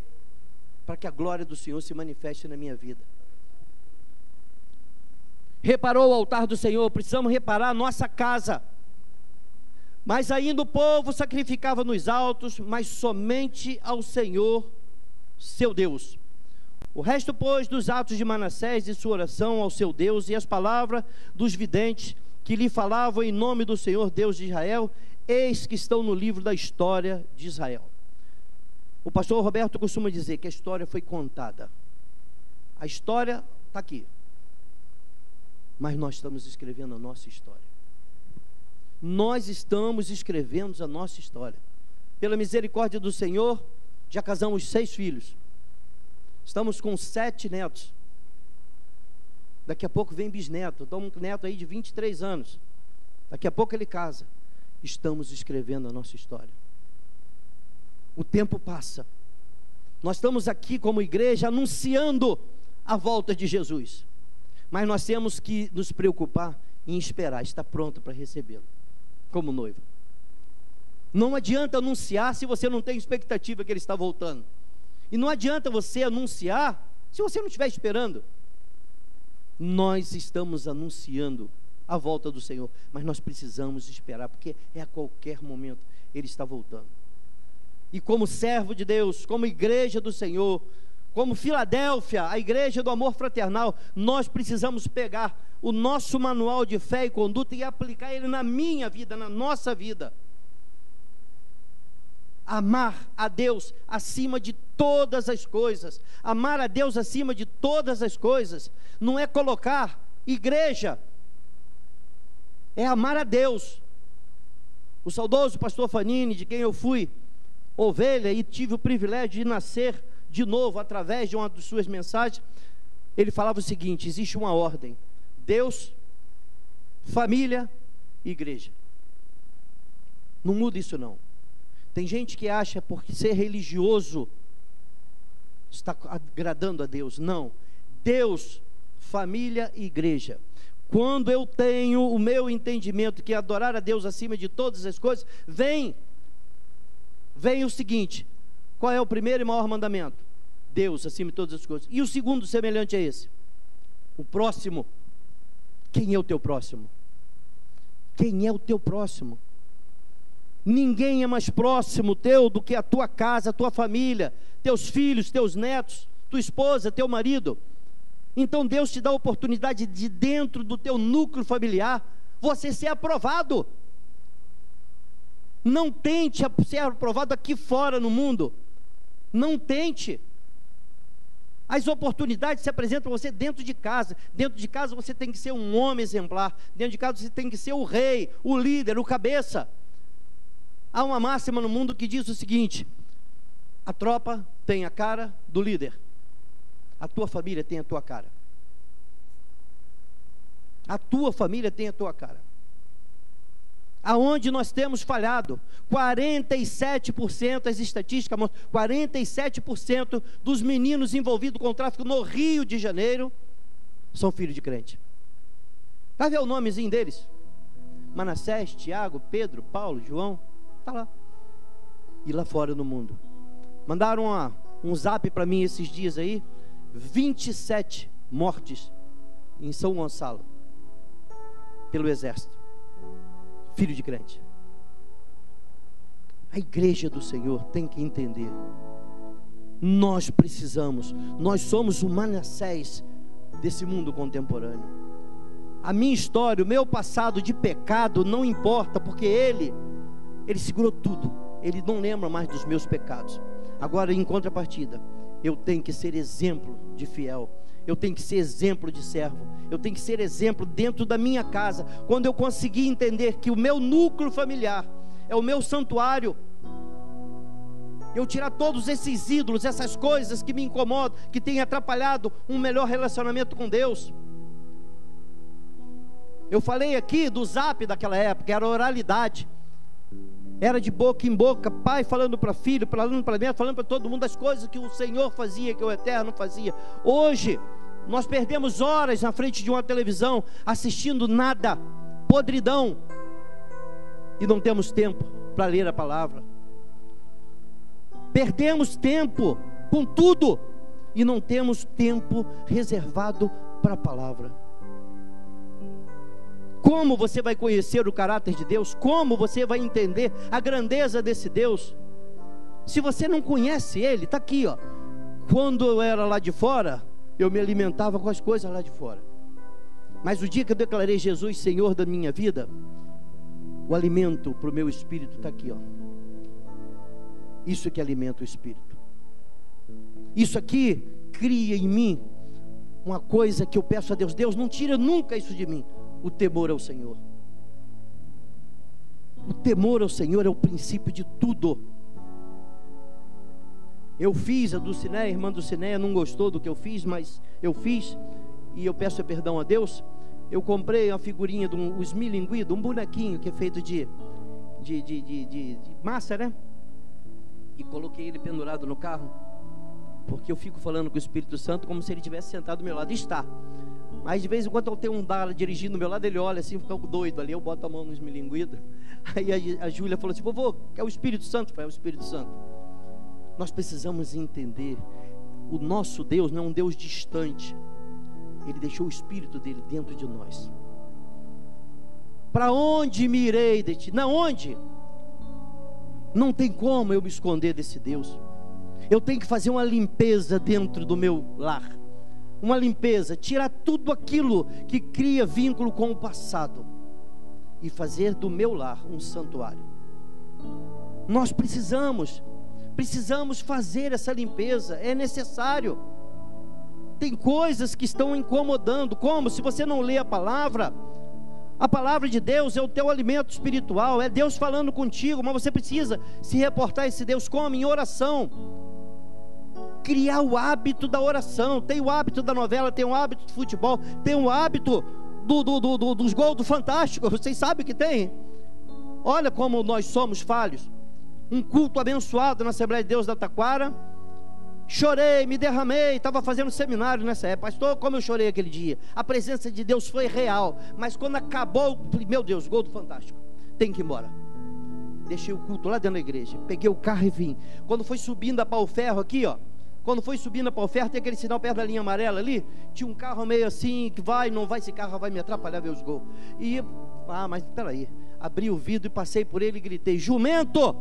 para que a glória do Senhor se manifeste na minha vida. Reparou o altar do Senhor, precisamos reparar a nossa casa. Mas ainda o povo sacrificava nos altos, mas somente ao Senhor, seu Deus. O resto, pois, dos atos de Manassés e sua oração ao seu Deus, e as palavras dos videntes que lhe falavam em nome do Senhor, Deus de Israel, eis que estão no livro da história de Israel. O pastor Roberto costuma dizer que a história foi contada. A história está aqui, mas nós estamos escrevendo a nossa história. Nós estamos escrevendo a nossa história. Pela misericórdia do Senhor, já casamos 6 filhos. Estamos com 7 netos. Daqui a pouco vem bisneto. Estou um neto aí de 23 anos. Daqui a pouco ele casa. Estamos escrevendo a nossa história. O tempo passa. Nós estamos aqui como igreja anunciando a volta de Jesus. Mas nós temos que nos preocupar em esperar, estar pronto para recebê-lo como noivo. Não adianta anunciar se você não tem expectativa que ele está voltando. E não adianta você anunciar se você não estiver esperando. Nós estamos anunciando a volta do Senhor, mas nós precisamos esperar, porque é a qualquer momento Ele está voltando. E como servo de Deus, como igreja do Senhor, como Filadélfia, a igreja do amor fraternal, nós precisamos pegar o nosso manual de fé e conduta e aplicar ele na minha vida, na nossa vida. Amar a Deus acima de todas as coisas. Amar a Deus acima de todas as coisas não é colocar igreja, é amar a Deus. O saudoso pastor Fanini, de quem eu fui ovelha e tive o privilégio de nascer de novo através de uma de suas mensagens, ele falava o seguinte: existe uma ordem: Deus, família e igreja. Não muda isso não. Tem gente que acha porque ser religioso está agradando a Deus. Não. Deus, família e igreja. Quando eu tenho o meu entendimento que adorar a Deus acima de todas as coisas, vem o seguinte: qual é o primeiro e maior mandamento? Deus acima de todas as coisas. E o segundo semelhante a esse? O próximo. Quem é o teu próximo? Quem é o teu próximo? Ninguém é mais próximo teu do que a tua casa, a tua família, teus filhos, teus netos, tua esposa, teu marido. Então Deus te dá a oportunidade de, dentro do teu núcleo familiar, você ser aprovado. Não tente ser aprovado aqui fora no mundo. Não tente. As oportunidades se apresentam a você dentro de casa. Dentro de casa você tem que ser um homem exemplar. Dentro de casa você tem que ser o rei, o líder, o cabeça. Há uma máxima no mundo que diz o seguinte: a tropa tem a cara do líder, a tua família tem a tua cara. A tua família tem a tua cara. Aonde nós temos falhado, 47%, as estatísticas mostram, 47% dos meninos envolvidos com o tráfico no Rio de Janeiro são filhos de crente. Vai ver o nomezinho deles: Manassés, Tiago, Pedro, Paulo, João. Está lá. E lá fora no mundo. Mandaram um zap para mim esses dias aí: 27 mortes em São Gonçalo pelo exército, filho de crente. A igreja do Senhor tem que entender, nós precisamos, nós somos o Manassés desse mundo contemporâneo. A minha história, o meu passado de pecado não importa, porque Ele segurou tudo. Ele não lembra mais dos meus pecados. Agora, em contrapartida, eu tenho que ser exemplo de fiel, eu tenho que ser exemplo de servo, eu tenho que ser exemplo dentro da minha casa. Quando eu conseguir entender que o meu núcleo familiar é o meu santuário, eu tirar todos esses ídolos, essas coisas que me incomodam, que têm atrapalhado um melhor relacionamento com Deus. Eu falei aqui do zap daquela época, era oralidade. Era de boca em boca, pai falando para filho, para aluno, para neto, falando para todo mundo das coisas que o Senhor fazia, que o Eterno fazia. Hoje, nós perdemos horas na frente de uma televisão, assistindo nada, podridão, e não temos tempo para ler a palavra. Perdemos tempo com tudo, e não temos tempo reservado para a palavra. Como você vai conhecer o caráter de Deus? Como você vai entender a grandeza desse Deus? Se você não conhece Ele, está aqui, ó. Quando eu era lá de fora, eu me alimentava com as coisas lá de fora. Mas o dia que eu declarei Jesus Senhor da minha vida, o alimento para o meu espírito está aqui, ó. Isso que alimenta o espírito. Isso aqui cria em mim uma coisa que eu peço a Deus: Deus, não tira nunca isso de mim. O temor ao Senhor. O temor ao Senhor é o princípio de tudo. Eu fiz a Dulcinéia, a irmã Dulcinéia não gostou do que eu fiz, mas eu fiz, e eu peço perdão a Deus. Eu comprei uma figurinha de um esmilinguido, um bonequinho que é feito de massa, né? E coloquei ele pendurado no carro, porque eu fico falando com o Espírito Santo como se ele tivesse sentado do meu lado. E está. Mas de vez em quando eu tenho um Dala dirigindo do meu lado, ele olha assim, fica doido ali, eu boto a mão no esmilinguido. Aí a Júlia falou assim: vovô, é o Espírito Santo? Foi o Espírito Santo. Nós precisamos entender, o nosso Deus não é um Deus distante. Ele deixou o Espírito dele dentro de nós. Para onde me irei de ti? Na onde? Não tem como eu me esconder desse Deus. Eu tenho que fazer uma limpeza dentro do meu lar. Uma limpeza, tirar tudo aquilo que cria vínculo com o passado e fazer do meu lar um santuário. Nós precisamos fazer essa limpeza, é necessário. Tem coisas que estão incomodando, como se você não lê a palavra de Deus é o teu alimento espiritual, é Deus falando contigo, mas você precisa se reportar a esse Deus como? Em oração. Criar o hábito da oração. Tem o hábito da novela, tem o hábito do futebol, tem o hábito dos gols do Fantástico, vocês sabem que tem? Olha como nós somos falhos. Um culto abençoado na Assembleia de Deus da Taquara, chorei, me derramei, estava fazendo seminário nessa época, pastor, como eu chorei aquele dia, a presença de Deus foi real, mas quando acabou, meu Deus, gol do Fantástico, tem que ir embora. Deixei o culto lá dentro da igreja, peguei o carro e vim. Quando foi subindo a pau-ferro aqui, ó, quando foi subindo a pau-ferro, tem aquele sinal perto da linha amarela ali, tinha um carro meio assim, que vai, não vai, esse carro vai me atrapalhar ver os gols, e, mas peraí, abri o vidro e passei por ele e gritei, jumento!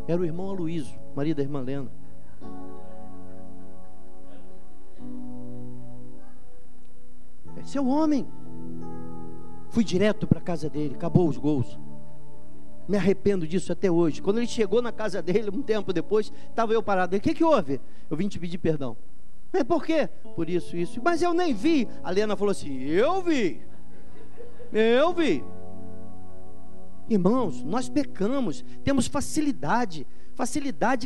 Era o irmão Aloísio, marido da irmã Lena. Esse é o homem. Fui direto para a casa dele, acabou os gols. Me arrependo disso até hoje. Quando ele chegou na casa dele, um tempo depois, estava eu parado. O que houve? Eu vim te pedir perdão. Mas por quê? Por isso. Mas eu nem vi. A Lena falou assim, eu vi. Irmãos, nós pecamos, temos facilidade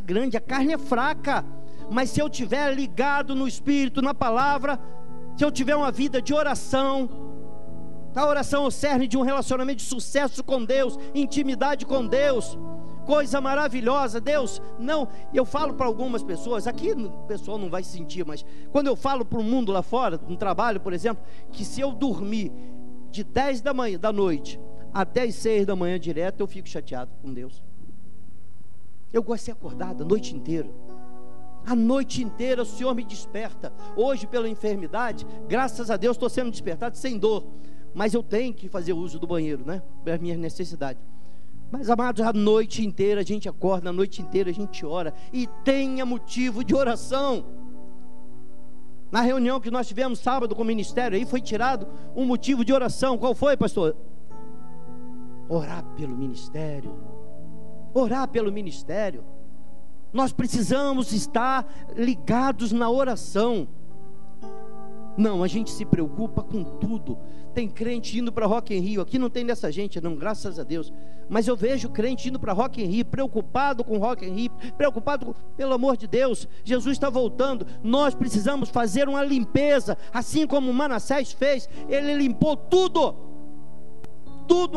grande, a carne é fraca, mas se eu estiver ligado no Espírito, na palavra, se eu tiver uma vida de oração, a oração é o cerne de um relacionamento de sucesso com Deus, intimidade com Deus, coisa maravilhosa. Deus, não, eu falo para algumas pessoas, aqui o pessoal não vai sentir, mas quando eu falo para o mundo lá fora, no trabalho, por exemplo, que se eu dormir de 10 da noite até as 6 da manhã direto, eu fico chateado com Deus. Eu gosto de ser acordado a noite inteira. A noite inteira o Senhor me desperta. Hoje pela enfermidade, graças a Deus estou sendo despertado sem dor, mas eu tenho que fazer uso do banheiro, né, para minhas necessidades. Mas amados, a noite inteira a gente acorda, a noite inteira a gente ora, e tenha motivo de oração. Na reunião que nós tivemos sábado com o ministério, aí foi tirado um motivo de oração. Qual foi, pastor? Orar pelo ministério. Orar pelo ministério. Nós precisamos estar ligados na oração. Não, a gente se preocupa com tudo. Tem crente indo para Rock in Rio. Aqui não tem dessa gente, não, graças a Deus. Mas eu vejo crente indo para Rock in Rio, preocupado com Rock in Rio, pelo amor de Deus, Jesus está voltando. Nós precisamos fazer uma limpeza, assim como Manassés fez. Ele limpou tudo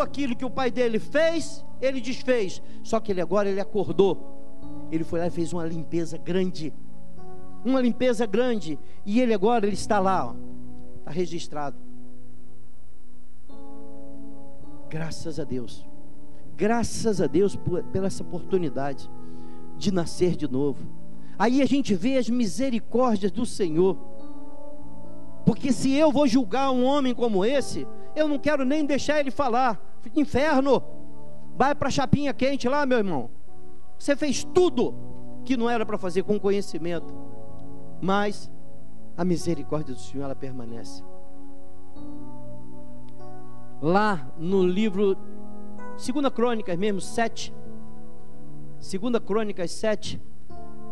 aquilo que o pai dele fez, ele desfez. Só que ele agora acordou. Ele foi lá e fez uma limpeza grande. E ele agora está lá, ó, está registrado. Graças a Deus pela essa oportunidade de nascer de novo. Aí a gente vê as misericórdias do Senhor, porque se eu vou julgar um homem como esse, eu não quero nem deixar ele falar. Inferno, vai para a chapinha quente lá, meu irmão. Você fez tudo que não era para fazer com conhecimento, mas a misericórdia do Senhor, ela permanece. Lá no livro 2 Crônicas mesmo, 7, 2 Crônicas 7,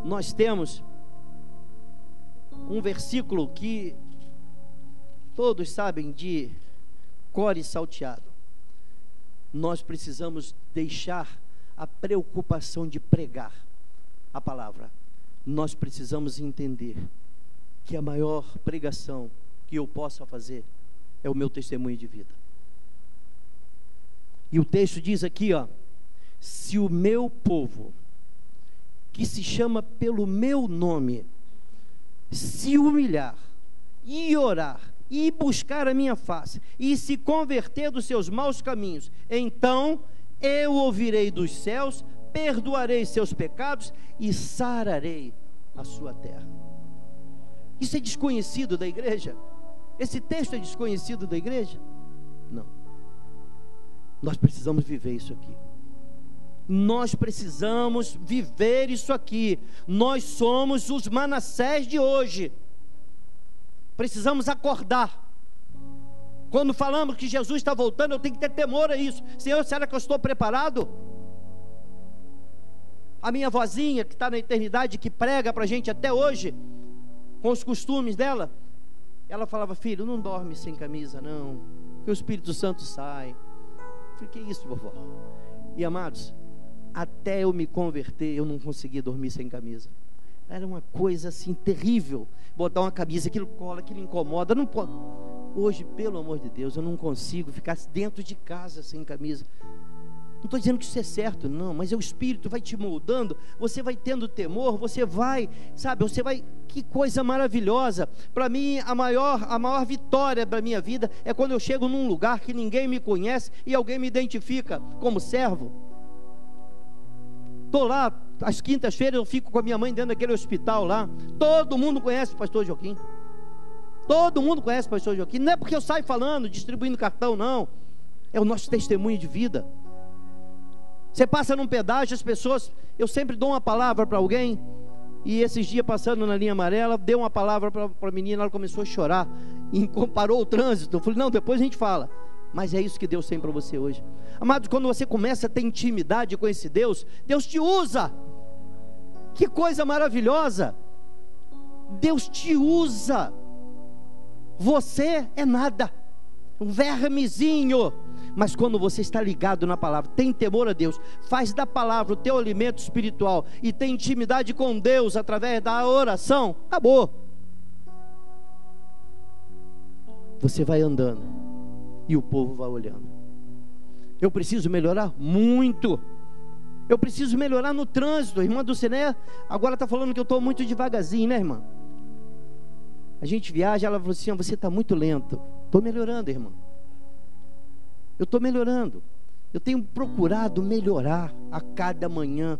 nós temos um versículo que todos sabem de cor e salteado. Nós precisamos deixar a preocupação de pregar a palavra. Nós precisamos entender que a maior pregação que eu possa fazer é o meu testemunho de vida. E o texto diz aqui, ó: se o meu povo, que se chama pelo meu nome, se humilhar e orar e buscar a minha face e se converter dos seus maus caminhos, então eu ouvirei dos céus, perdoarei seus pecados e sararei a sua terra. Isso é desconhecido da igreja? Esse texto é desconhecido da igreja? Não. Nós precisamos viver isso aqui. Nós precisamos viver isso aqui. Nós somos os Manassés de hoje. Precisamos acordar. Quando falamos que Jesus está voltando, eu tenho que ter temor a isso. Senhor, será que eu estou preparado? A minha vozinha, que está na eternidade, que prega para a gente até hoje, com os costumes dela, ela falava: filho, não dorme sem camisa não, que o Espírito Santo sai. Eu falei: que isso, vovó? E amados, até eu me converter, eu não conseguia dormir sem camisa. Era uma coisa assim terrível, botar uma camisa, aquilo cola, aquilo incomoda, não pode. Hoje, pelo amor de Deus, eu não consigo ficar dentro de casa sem camisa. Não estou dizendo que isso é certo, não, mas o Espírito vai te moldando, você vai tendo temor, você vai, sabe, você vai, que coisa maravilhosa. Para mim, a maior vitória da minha vida é quando eu chego num lugar que ninguém me conhece e alguém me identifica como servo. Estou lá, às quintas-feiras eu fico com a minha mãe dentro daquele hospital lá, todo mundo conhece o pastor Joaquim. Todo mundo conhece o pastor Joaquim. Não é porque eu saio falando, distribuindo cartão, não. É o nosso testemunho de vida. Você passa num pedágio, as pessoas, eu sempre dou uma palavra para alguém, e esses dias passando na linha amarela, dei uma palavra para a menina, ela começou a chorar, e parou o trânsito. Eu falei: não, depois a gente fala. Mas é isso que Deus tem para você hoje. Amados, quando você começa a ter intimidade com esse Deus, Deus te usa. Que coisa maravilhosa. Deus te usa. Você é nada, um vermezinho. Mas quando você está ligado na palavra, tem temor a Deus, faz da palavra o teu alimento espiritual e tem intimidade com Deus através da oração, acabou. Você vai andando e o povo vai olhando. Eu preciso melhorar muito. Eu preciso melhorar no trânsito. A irmã Dulciné agora está falando que eu estou muito devagarzinho, né, irmã? A gente viaja, ela falou assim: você está muito lento. Estou melhorando, irmã. Eu estou melhorando. Eu tenho procurado melhorar a cada manhã.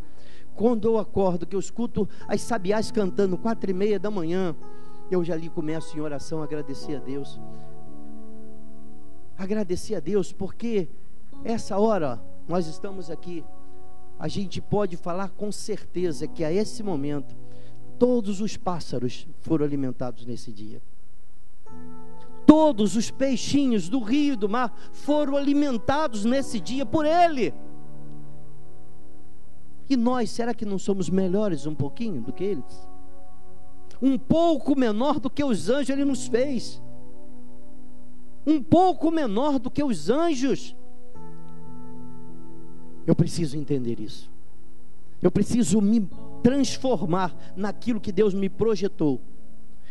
Quando eu acordo, que eu escuto as sabiás cantando 4:30 da manhã, eu já ali começo em oração a agradecer a Deus. Agradecer a Deus, porque essa hora nós estamos aqui. A gente pode falar com certeza que a esse momento todos os pássaros foram alimentados nesse dia. Todos os peixinhos do rio e do mar foram alimentados nesse dia por Ele. E nós, será que não somos melhores um pouquinho do que eles? Um pouco menor do que os anjos Ele nos fez. Um pouco menor do que os anjos. Eu preciso entender isso. Eu preciso me transformar naquilo que Deus me projetou.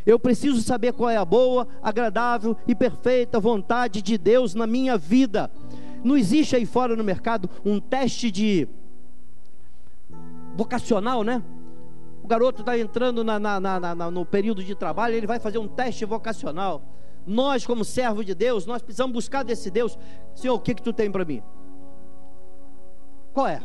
Eu preciso saber qual é a boa, agradável e perfeita vontade de Deus na minha vida. Não existe aí fora no mercado um teste de vocacional, né? O garoto está entrando no período de trabalho, ele vai fazer um teste vocacional. Nós, como servo de Deus, nós precisamos buscar desse Deus. Senhor, o que tu tem para mim? Qual é?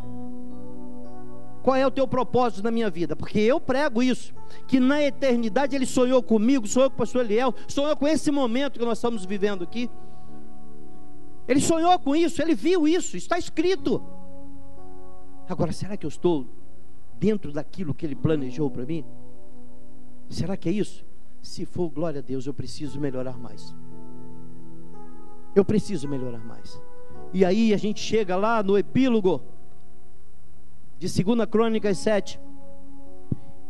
Qual é o teu propósito na minha vida? Porque eu prego isso, que na eternidade Ele sonhou comigo, sonhou com o pastor Eliel, sonhou com esse momento que nós estamos vivendo aqui. Ele sonhou com isso, Ele viu isso, está escrito. Agora, será que eu estou dentro daquilo que Ele planejou para mim? Será que é isso? Se for, glória a Deus, eu preciso melhorar mais. Eu preciso melhorar mais. E aí a gente chega lá no epílogo de 2 Crônicas 7.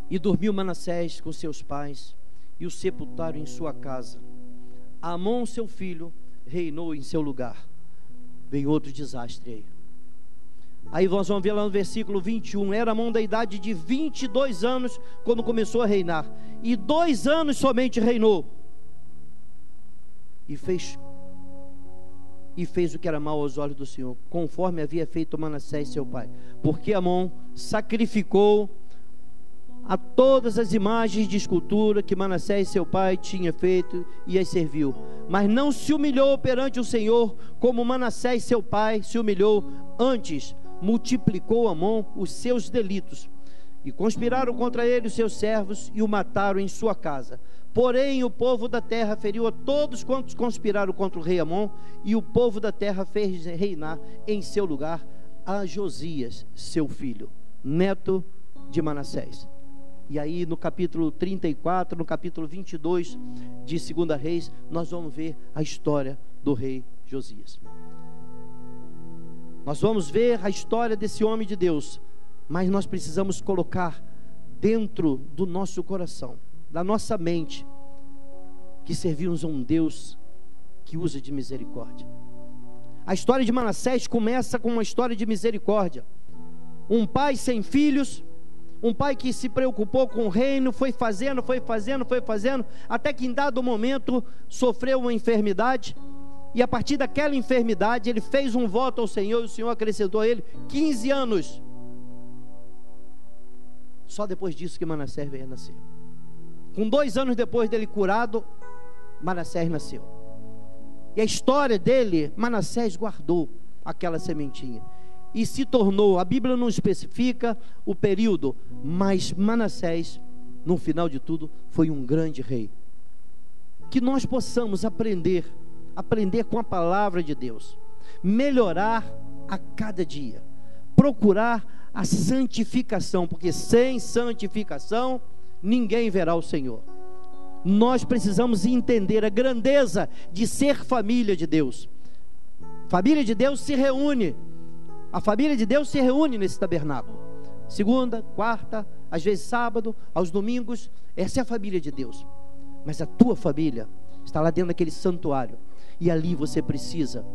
E dormiu Manassés com seus pais, e o sepultaram em sua casa. Amon, seu filho, reinou em seu lugar. Vem outro desastre aí. Aí nós vamos ver lá no versículo 21. Era Amon da idade de 22 anos quando começou a reinar, e 2 anos somente reinou. E fez o que era mal aos olhos do Senhor, conforme havia feito Manassés seu pai. Porque Amon sacrificou a todas as imagens de escultura que Manassés seu pai tinha feito e as serviu, mas não se humilhou perante o Senhor como Manassés seu pai se humilhou. Antes multiplicou Amon os seus delitos, e conspiraram contra ele os seus servos, e o mataram em sua casa. Porém o povo da terra feriu a todos quantos conspiraram contra o rei Amon, e o povo da terra fez reinar em seu lugar a Josias, seu filho, neto de Manassés. E aí no capítulo 34, no capítulo 22 de 2 Reis, nós vamos ver a história do rei Josias. Nós vamos ver a história desse homem de Deus, mas nós precisamos colocar dentro do nosso coração, da nossa mente, que servimos a um Deus que usa de misericórdia. A história de Manassés começa com uma história de misericórdia. Um pai sem filhos, um pai que se preocupou com o reino, foi fazendo, até que em dado momento sofreu uma enfermidade, e a partir daquela enfermidade ele fez um voto ao Senhor, e o Senhor acrescentou a ele 15 anos. Só depois disso que Manassés veio a nascer. Com 2 anos depois dele curado, Manassés nasceu. E a história dele, Manassés guardou aquela sementinha e se tornou, a Bíblia não especifica o período, mas Manassés, no final de tudo, foi um grande rei. Que nós possamos aprender com a palavra de Deus, melhorar a cada dia, procurar a santificação, porque sem santificação ninguém verá o Senhor. Nós precisamos entender a grandeza de ser família de Deus. Família de Deus se reúne, a família de Deus se reúne nesse tabernáculo, segunda, quarta, às vezes sábado, aos domingos. Essa é a família de Deus. Mas a tua família está lá dentro daquele santuário, e ali você precisa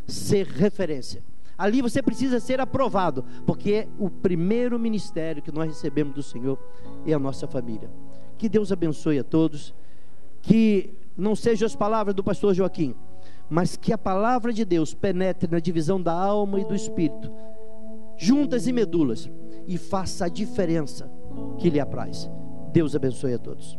ser referência, ali você precisa ser aprovado, porque o primeiro ministério que nós recebemos do Senhor é a nossa família. Que Deus abençoe a todos, que não sejam as palavras do pastor Joaquim, mas que a palavra de Deus penetre na divisão da alma e do espírito, juntas e medulas, e faça a diferença que lhe apraz. Deus abençoe a todos.